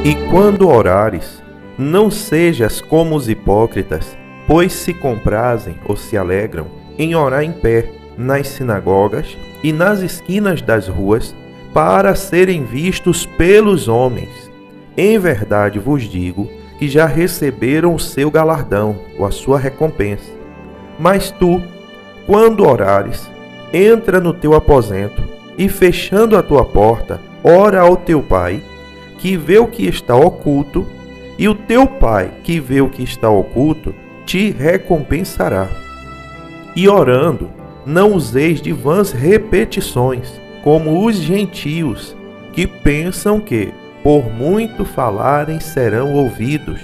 E quando orares, não sejas como os hipócritas, pois se comprazem ou se alegram em orar em pé nas sinagogas e nas esquinas das ruas, para serem vistos pelos homens. Em verdade vos digo que já receberam o seu galardão, ou a sua recompensa. Mas tu, quando orares, entra no teu aposento e, fechando a tua porta, ora ao teu Pai, que vê o que está oculto, e o teu Pai, que vê o que está oculto, te recompensará. E orando, não useis de vãs repetições, como os gentios, que pensam que, por muito falarem, serão ouvidos.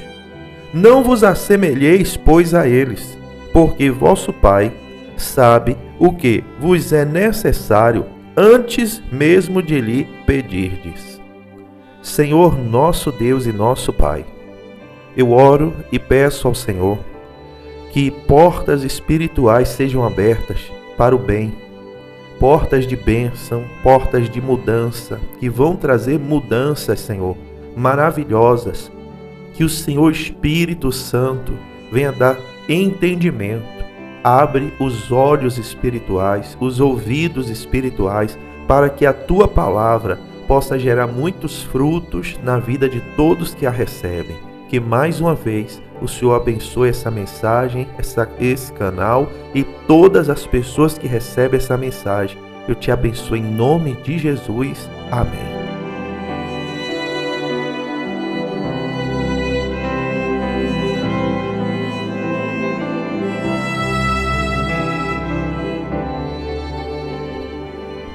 Não vos assemelheis, pois, a eles, porque vosso Pai sabe o que vos é necessário antes mesmo de lhe pedirdes. Senhor nosso Deus e nosso Pai, eu oro e peço ao Senhor que portas espirituais sejam abertas para o bem, portas de bênção, portas de mudança, que vão trazer mudanças, Senhor, maravilhosas, que o Senhor Espírito Santo venha dar entendimento, abre os olhos espirituais, os ouvidos espirituais, para que a Tua Palavra possa gerar muitos frutos na vida de todos que a recebem. Que mais uma vez o Senhor abençoe essa mensagem, esse canal e todas as pessoas que recebem essa mensagem. Eu te abençoo em nome de Jesus. Amém.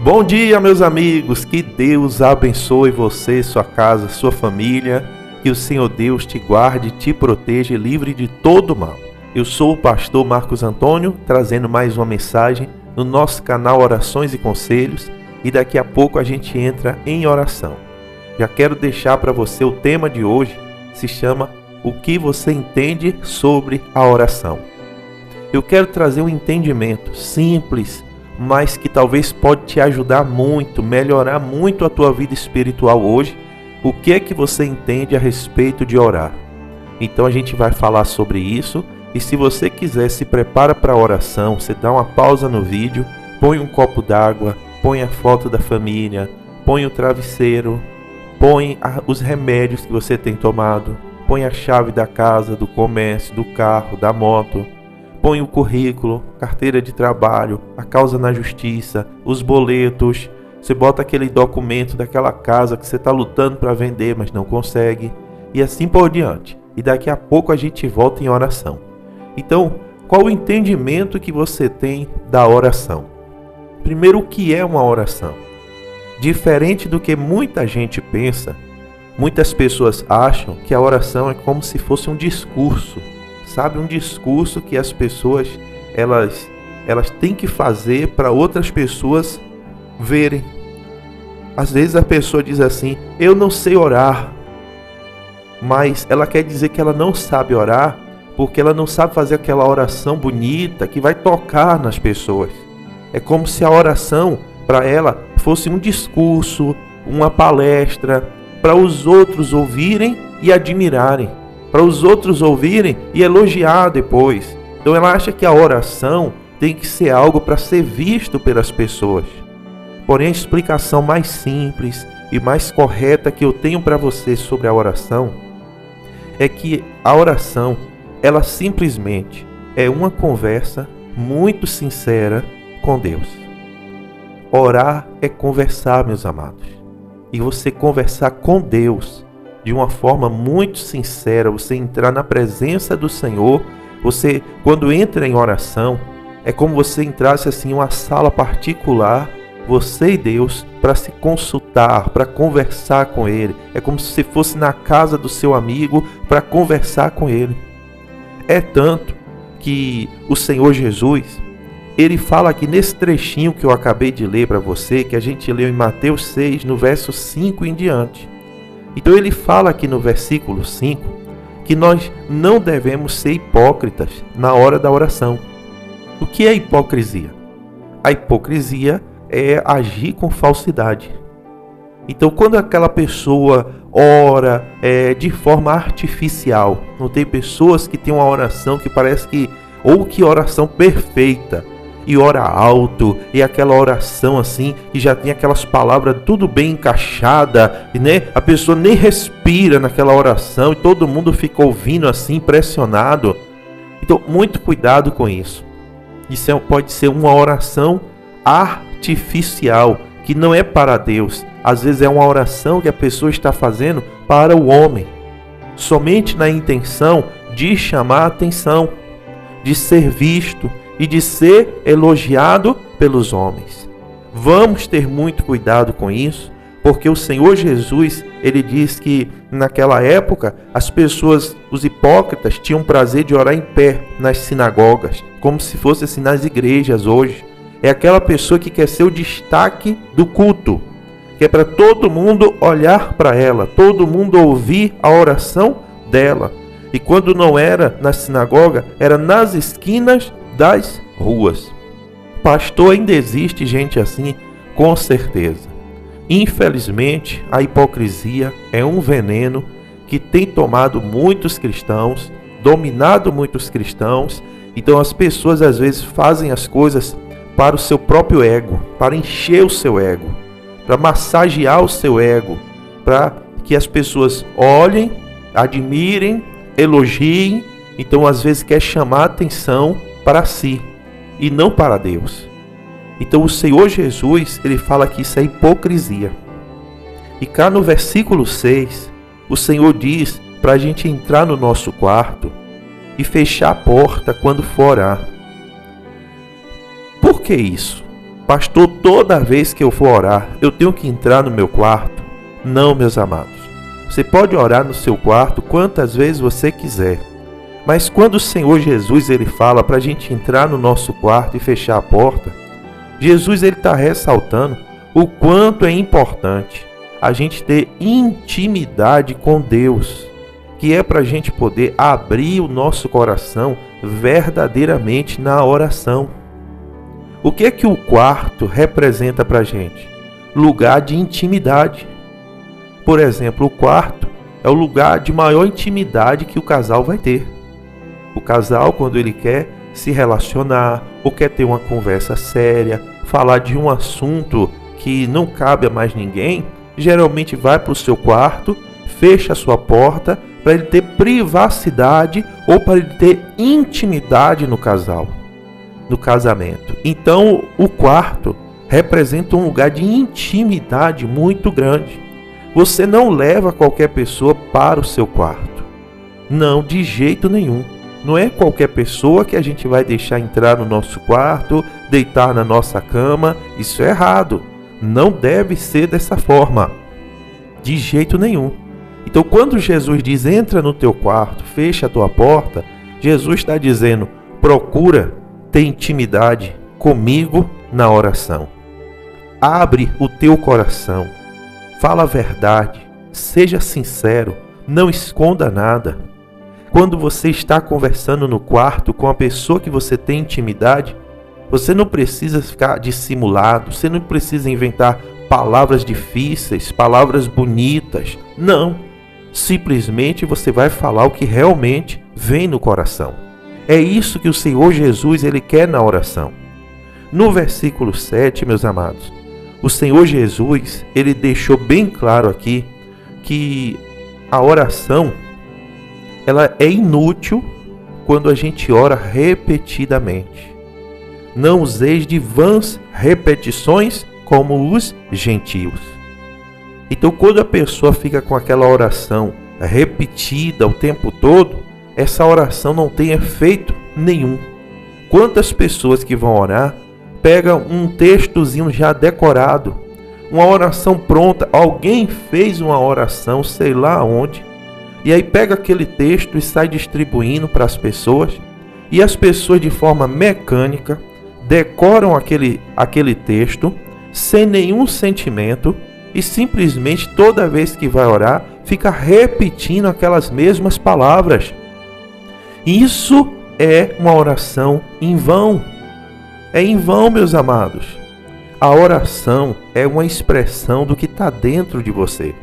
Bom dia, meus amigos. Que Deus abençoe você, sua casa, sua família. Que o Senhor Deus te guarde, te proteja e livre de todo mal. Eu sou o pastor Marcos Antônio, trazendo mais uma mensagem no nosso canal Orações e Conselhos, e daqui a pouco a gente entra em oração. Já quero deixar para você o tema de hoje, se chama O que você entende sobre a oração. Eu quero trazer um entendimento simples, mas que talvez pode te ajudar muito, melhorar muito a tua vida espiritual hoje. O que é que você entende a respeito de orar? Então a gente vai falar sobre isso, e se você quiser, se prepara para a oração, você dá uma pausa no vídeo, põe um copo d'água, põe a foto da família, põe o travesseiro, põe os remédios que você tem tomado, põe a chave da casa, do comércio, do carro, da moto, põe o currículo, carteira de trabalho, a causa na justiça, os boletos. Você bota aquele documento daquela casa que você está lutando para vender, mas não consegue. E assim por diante. E daqui a pouco a gente volta em oração. Então, qual o entendimento que você tem da oração? Primeiro, o que é uma oração? Diferente do que muita gente pensa, muitas pessoas acham que a oração é como se fosse um discurso. Sabe, um discurso que as pessoas elas têm que fazer para outras pessoas verem. Às vezes a pessoa diz assim: eu não sei orar, mas ela quer dizer que ela não sabe orar porque ela não sabe fazer aquela oração bonita que vai tocar nas pessoas. É como se a oração para ela fosse um discurso, uma palestra, para os outros ouvirem e admirarem, para os outros ouvirem e elogiar depois. Então ela acha que a oração tem que ser algo para ser visto pelas pessoas. Porém, a explicação mais simples e mais correta que eu tenho para você sobre a oração é que a oração, ela simplesmente é uma conversa muito sincera com Deus. Orar é conversar, meus amados. E você conversar com Deus de uma forma muito sincera, você entrar na presença do Senhor. Você, quando entra em oração, é como você entrasse assim em uma sala particular, você e Deus, para se consultar, para conversar com Ele. É como se você fosse na casa do seu amigo para conversar com Ele. É tanto que o Senhor Jesus, Ele fala aqui nesse trechinho que eu acabei de ler para você, que a gente leu em Mateus 6, no verso 5 em diante. Então Ele fala aqui no versículo 5, que nós não devemos ser hipócritas na hora da oração. O que é hipocrisia? A hipocrisia é agir com falsidade. Então, quando aquela pessoa ora de forma artificial, não tem pessoas que têm uma oração que parece que, ou que oração perfeita, e ora alto, e aquela oração assim, que já tem aquelas palavras tudo bem encaixada, e né, a pessoa nem respira naquela oração, e todo mundo fica ouvindo assim, impressionado. Então, muito cuidado com isso. Isso pode ser uma oração artificial, que não é para Deus. Às vezes é uma oração que a pessoa está fazendo para o homem, somente na intenção de chamar a atenção, de ser visto e de ser elogiado pelos homens. Vamos ter muito cuidado com isso, porque o Senhor Jesus, ele diz que naquela época as pessoas, os hipócritas, tinham prazer de orar em pé nas sinagogas, como se fosse assim nas igrejas hoje. É aquela pessoa que quer ser o destaque do culto, que é para todo mundo olhar para ela, todo mundo ouvir a oração dela. E quando não era na sinagoga, era nas esquinas das ruas. Pastor, ainda existe gente assim? Com certeza. Infelizmente, a hipocrisia é um veneno que tem tomado muitos cristãos, dominado muitos cristãos. Então as pessoas às vezes fazem as coisas para o seu próprio ego, para encher o seu ego, para massagear o seu ego, para que as pessoas olhem, admirem, elogiem. Então às vezes quer chamar a atenção para si e não para Deus. Então o Senhor Jesus, ele fala que isso é hipocrisia. E cá no versículo 6, o Senhor diz para a gente entrar no nosso quarto e fechar a porta quando for orar. Por que isso? Pastor, toda vez que eu for orar, eu tenho que entrar no meu quarto? Não, meus amados. Você pode orar no seu quarto quantas vezes você quiser. Mas quando o Senhor Jesus, ele fala para a gente entrar no nosso quarto e fechar a porta, Jesus, ele está ressaltando o quanto é importante a gente ter intimidade com Deus, que é para a gente poder abrir o nosso coração verdadeiramente na oração. O que é que o quarto representa para a gente? Lugar de intimidade. Por exemplo, o quarto é o lugar de maior intimidade que o casal vai ter. O casal, quando ele quer se relacionar ou quer ter uma conversa séria, falar de um assunto que não cabe a mais ninguém, geralmente vai para o seu quarto, fecha a sua porta para ele ter privacidade ou para ele ter intimidade no casal, no casamento. Então, o quarto representa um lugar de intimidade muito grande. Você não leva qualquer pessoa para o seu quarto. Não, de jeito nenhum. Não é qualquer pessoa que a gente vai deixar entrar no nosso quarto, deitar na nossa cama. Isso é errado. Não deve ser dessa forma. De jeito nenhum. Então, quando Jesus diz, entra no teu quarto, fecha a tua porta, Jesus está dizendo, procura ter intimidade comigo na oração. Abre o teu coração. Fala a verdade. Seja sincero. Não esconda nada. Quando você está conversando no quarto com a pessoa que você tem intimidade, você não precisa ficar dissimulado, você não precisa inventar palavras difíceis, palavras bonitas. Não. Simplesmente você vai falar o que realmente vem no coração. É isso que o Senhor Jesus, ele quer na oração. No versículo 7, meus amados, o Senhor Jesus, ele deixou bem claro aqui que a oração, ela é inútil quando a gente ora repetidamente. Não useis de vãs repetições como os gentios. Então, quando a pessoa fica com aquela oração repetida o tempo todo, essa oração não tem efeito nenhum. Quantas pessoas que vão orar pegam um textozinho já decorado, uma oração pronta, alguém fez uma oração, sei lá onde, e aí pega aquele texto e sai distribuindo para as pessoas, e as pessoas de forma mecânica decoram aquele texto sem nenhum sentimento e simplesmente toda vez que vai orar fica repetindo aquelas mesmas palavras. Isso é uma oração em vão. É em vão, meus amados. A oração é uma expressão do que está dentro de você.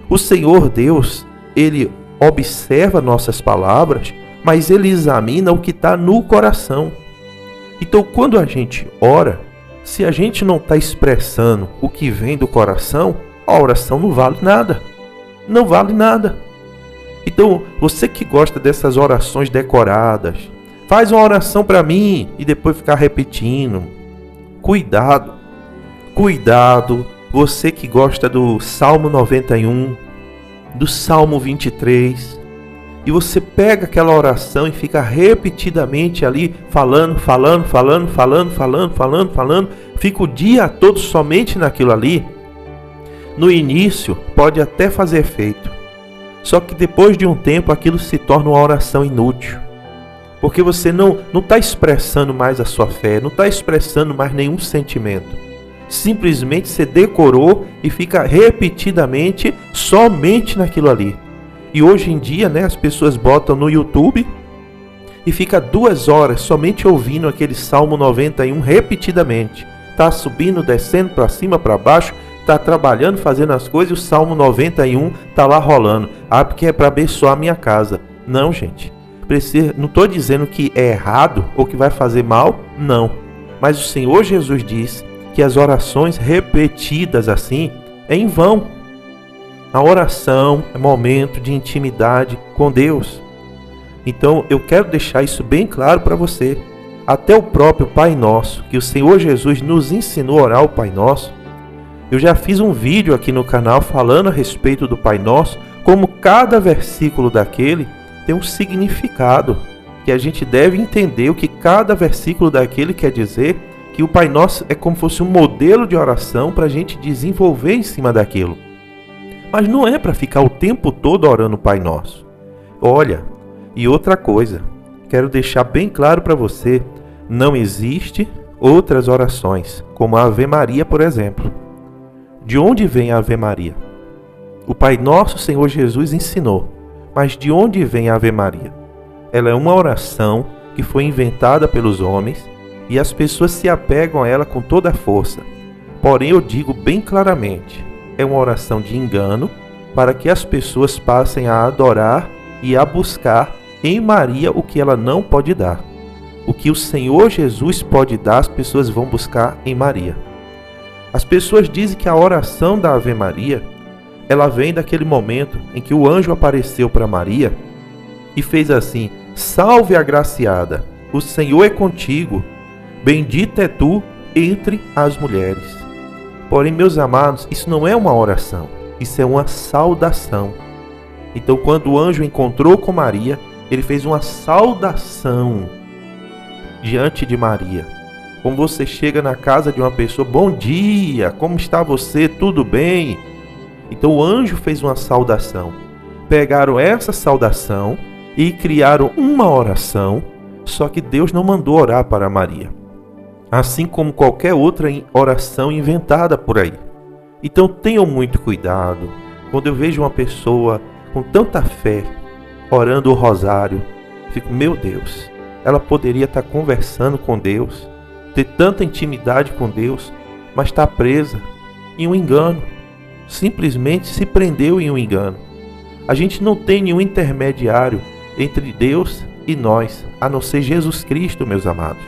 O Senhor Deus, Ele observa nossas palavras, mas Ele examina o que está no coração. Então, quando a gente ora, se a gente não está expressando o que vem do coração, a oração não vale nada. Não vale nada. Então, você que gosta dessas orações decoradas, faz uma oração para mim e depois ficar repetindo. Cuidado, cuidado. Você que gosta do Salmo 91, do Salmo 23, e você pega aquela oração e fica repetidamente ali falando, fica o dia todo somente naquilo ali. No início pode até fazer efeito, só que depois de um tempo aquilo se torna uma oração inútil, porque você não está expressando mais a sua fé, não está expressando mais nenhum sentimento. Simplesmente você decorou e fica repetidamente somente naquilo ali. E hoje em dia, as pessoas botam no YouTube e fica 2 horas somente ouvindo aquele Salmo 91 repetidamente. Tá subindo, descendo, para cima, para baixo, tá trabalhando, fazendo as coisas, e o Salmo 91 tá lá rolando. Ah, porque é para abençoar a minha casa. Não, gente. Não estou dizendo que é errado ou que vai fazer mal, não. Mas o Senhor Jesus diz que as orações repetidas assim é em vão. A oração é momento de intimidade com Deus. Então eu quero deixar isso bem claro para você. Até o próprio Pai Nosso, que o Senhor Jesus nos ensinou a orar o Pai Nosso. Eu já fiz um vídeo aqui no canal falando a respeito do Pai Nosso, como cada versículo daquele tem um significado, que a gente deve entender o que cada versículo daquele quer dizer, que o Pai Nosso é como se fosse um modelo de oração para a gente desenvolver em cima daquilo. Mas não é para ficar o tempo todo orando o Pai Nosso. Olha, e outra coisa, quero deixar bem claro para você, não existe outras orações, como a Ave Maria, por exemplo. De onde vem a Ave Maria? O Pai Nosso, Senhor Jesus ensinou, mas de onde vem a Ave Maria? Ela é uma oração que foi inventada pelos homens e as pessoas se apegam a ela com toda a força. Porém, eu digo bem claramente, é uma oração de engano para que as pessoas passem a adorar e a buscar em Maria o que ela não pode dar. O que o Senhor Jesus pode dar, as pessoas vão buscar em Maria. As pessoas dizem que a oração da Ave Maria, ela vem daquele momento em que o anjo apareceu para Maria e fez assim: salve agraciada, o Senhor é contigo, bendita é tu entre as mulheres. Porém, meus amados, isso não é uma oração, isso é uma saudação. Então, quando o anjo encontrou com Maria, ele fez uma saudação diante de Maria. Como você chega na casa de uma pessoa, bom dia, como está você, tudo bem? Então o anjo fez uma saudação. Pegaram essa saudação e criaram uma oração, só que Deus não mandou orar para Maria, assim como qualquer outra oração inventada por aí. Então tenham muito cuidado. Quando eu vejo uma pessoa com tanta fé orando o rosário, fico, meu Deus, ela poderia estar conversando com Deus, ter tanta intimidade com Deus, mas está presa em um engano. Simplesmente se prendeu em um engano. A gente não tem nenhum intermediário entre Deus e nós, a não ser Jesus Cristo, meus amados.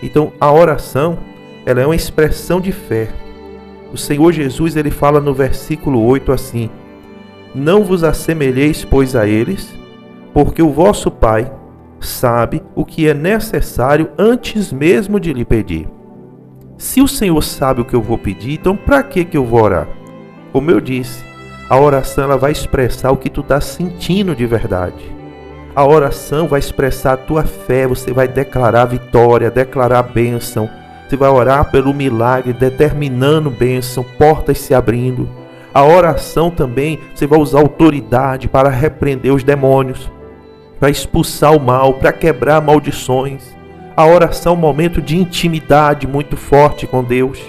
Então a oração, ela é uma expressão de fé. O Senhor Jesus, ele fala no versículo 8 assim: não vos assemelheis, pois, a eles, porque o vosso Pai sabe o que é necessário antes mesmo de lhe pedir. Se o Senhor sabe o que eu vou pedir, então para que eu vou orar? Como eu disse, a oração ela vai expressar o que tu está sentindo de verdade. A oração vai expressar a tua fé, você vai declarar vitória, declarar bênção. Você vai orar pelo milagre, determinando bênção, portas se abrindo. A oração também, você vai usar autoridade para repreender os demônios, para expulsar o mal, para quebrar maldições. A oração é um momento de intimidade muito forte com Deus.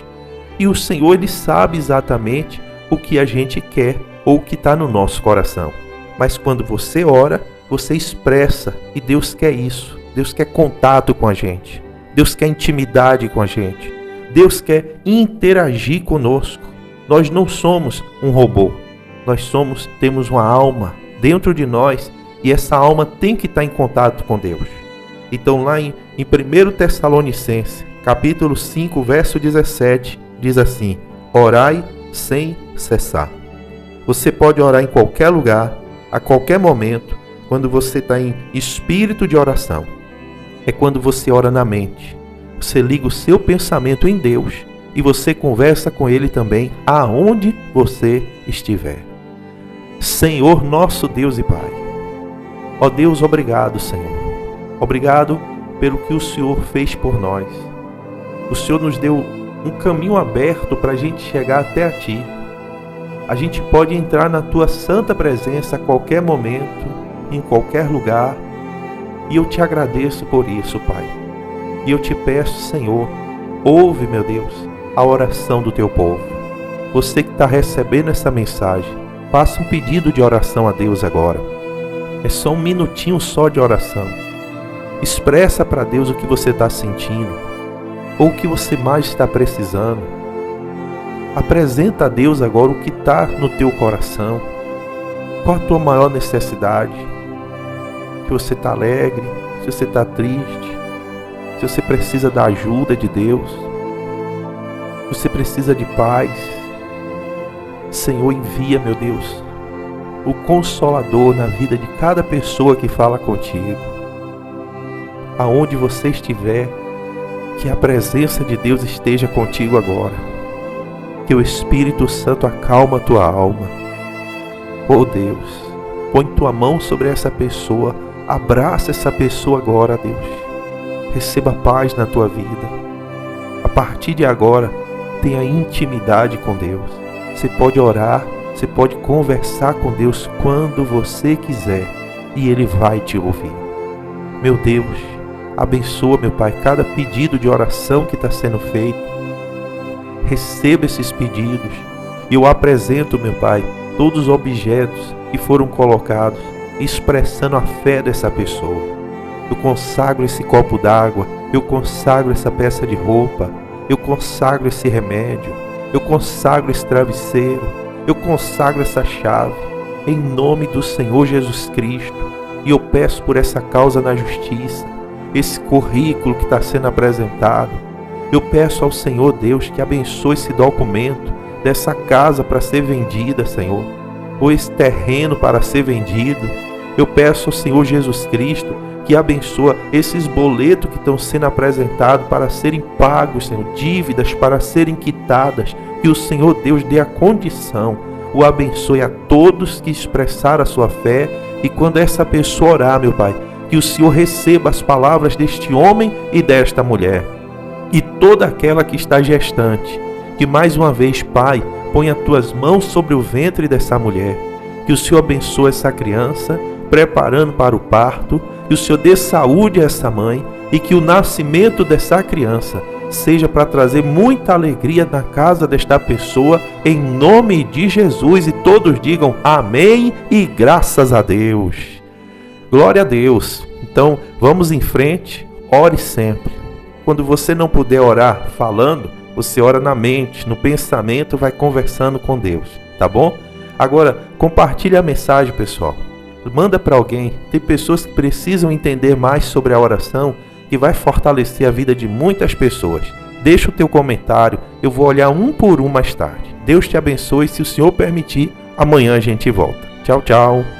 E o Senhor, ele sabe exatamente o que a gente quer ou o que está no nosso coração. Mas quando você ora, você expressa, e Deus quer isso. Deus quer contato com a gente. Deus quer intimidade com a gente. Deus quer interagir conosco. Nós não somos um robô. Temos uma alma dentro de nós e essa alma tem que estar em contato com Deus. Então lá em 1 Tessalonicenses, capítulo 5, verso 17, diz assim: orai sem cessar. Você pode orar em qualquer lugar, a qualquer momento, quando você está em espírito de oração. É quando você ora na mente. Você liga o seu pensamento em Deus e você conversa com Ele também aonde você estiver. Senhor nosso Deus e Pai. Ó Deus, obrigado, Senhor. Obrigado pelo que o Senhor fez por nós. O Senhor nos deu um caminho aberto para a gente chegar até a Ti. A gente pode entrar na Tua santa presença a qualquer momento, em qualquer lugar. E eu te agradeço por isso, Pai. E eu te peço, Senhor, ouve, meu Deus, a oração do Teu povo. Você que está recebendo essa mensagem, faça um pedido de oração a Deus agora. É só um minutinho só de oração. Expressa para Deus o que você está sentindo, ou o que você mais está precisando. Apresenta a Deus agora o que está no teu coração. Qual a tua maior necessidade? Se você está alegre, se você está triste, se você precisa da ajuda de Deus, se você precisa de paz. Senhor, envia, meu Deus, o Consolador na vida de cada pessoa que fala contigo. Aonde você estiver, que a presença de Deus esteja contigo agora. Que o Espírito Santo acalma a tua alma. Oh Deus, põe tua mão sobre essa pessoa, abraça essa pessoa agora, Deus. Receba paz na tua vida. A partir de agora, tenha intimidade com Deus. Você pode orar, você pode conversar com Deus quando você quiser e Ele vai te ouvir. Meu Deus, abençoa, meu Pai, cada pedido de oração que está sendo feito. Receba esses pedidos. Eu apresento, meu Pai, todos os objetos que foram colocados, expressando a fé dessa pessoa. Eu consagro esse copo d'água, eu consagro essa peça de roupa, eu consagro esse remédio, eu consagro esse travesseiro, eu consagro essa chave, em nome do Senhor Jesus Cristo. E eu peço por essa causa na justiça, esse currículo que está sendo apresentado. Eu peço ao Senhor Deus que abençoe esse documento dessa casa para ser vendida, Senhor, ou esse terreno para ser vendido. Eu peço ao Senhor Jesus Cristo que abençoa esses boletos que estão sendo apresentados para serem pagos, Senhor, dívidas para serem quitadas. Que o Senhor Deus dê a condição, o abençoe a todos que expressaram a sua fé. E quando essa pessoa orar, meu Pai, que o Senhor receba as palavras deste homem e desta mulher. E toda aquela que está gestante, que mais uma vez, Pai, ponha as tuas mãos sobre o ventre dessa mulher. Que o Senhor abençoe essa criança, preparando para o parto. Que o Senhor dê saúde a essa mãe e que o nascimento dessa criança seja para trazer muita alegria na casa desta pessoa, em nome de Jesus. E todos digam amém e graças a Deus. Glória a Deus. Então vamos em frente, ore sempre. Quando você não puder orar falando, você ora na mente, no pensamento, vai conversando com Deus, tá bom? Agora compartilhe a mensagem, pessoal. Manda para alguém. Tem pessoas que precisam entender mais sobre a oração, que vai fortalecer a vida de muitas pessoas. Deixa o teu comentário, eu vou olhar um por um mais tarde. Deus te abençoe, se o Senhor permitir, amanhã a gente volta. Tchau, tchau.